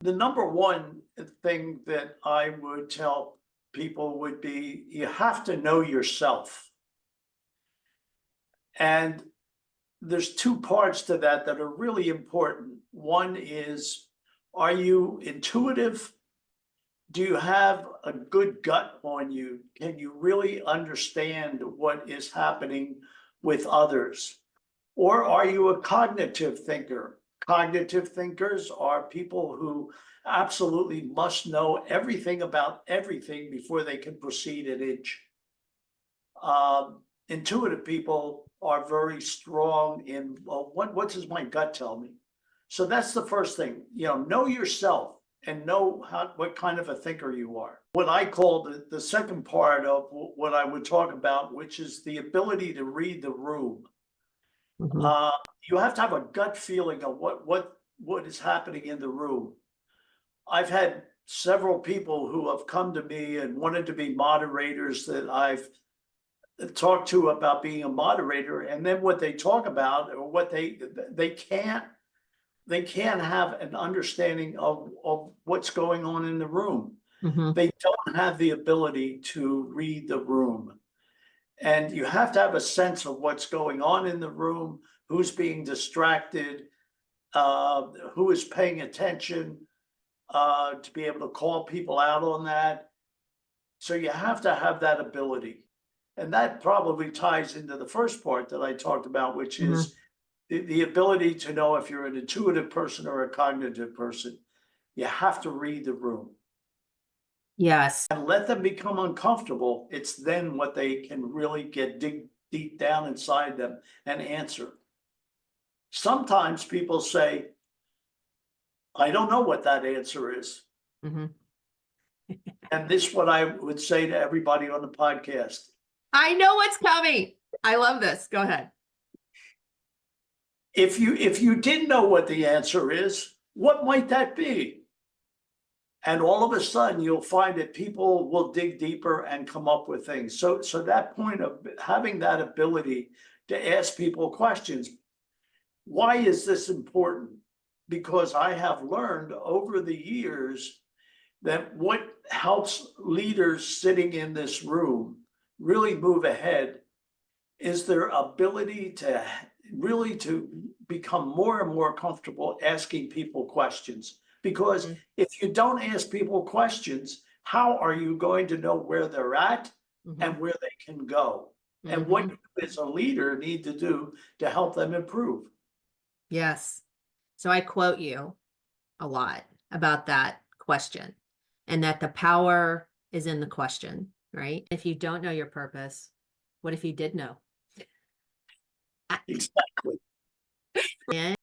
The number one thing that I would tell people would be you have to know yourself. And there's two parts to that that are really important. One is, are you intuitive? Do you have a good gut on you? Can you really understand what is happening with others? Or are you a cognitive thinker? Cognitive thinkers are people who absolutely must know everything about everything before they can proceed an inch. Intuitive people are very strong in, well, what does my gut tell me? So that's the first thing, know yourself and know what kind of a thinker you are. What I call the second part of what I would talk about, which is the ability to read the room. Mhm. You have to have a gut feeling of what is happening in the room. I've had several people who have come to me and wanted to be moderators that I've talked to about being a moderator, and then what they talk about or what they can't have an understanding of what's going on in the room. Mhm. They don't have the ability to read the room. And you have to have a sense of what's going on in the room, who's being distracted, who is paying attention, to be able to call people out on that. So you have to have that ability. And that probably ties into the first part that I talked about, which Mhm. is the ability to know if you're an intuitive person or a cognitive person. You have to read the room Yes. and let them become uncomfortable. It's then what they can really dig deep down inside them and answer. Sometimes people say, I don't know what that answer is. Mhm. And this is what I would say to everybody on the podcast. I know what's coming. I love this. Go ahead. If you didn't know what the answer is, what might that be? And all of a sudden, you'll find that people will dig deeper and come up with things. So that point of having that ability to ask people questions, why is this important? Because I have learned over the years that what helps leaders sitting in this room really move ahead is their ability to really to become more and more comfortable asking people questions. Because Mhm. if you don't ask people questions, how are you going to know where they're at and Mhm. where they can go? And what Mhm. you as a leader need to do to help them improve? Yes. So I quote you a lot about that question and that the power is in the question, right? If you don't know your purpose, what if you did know? Exactly. I-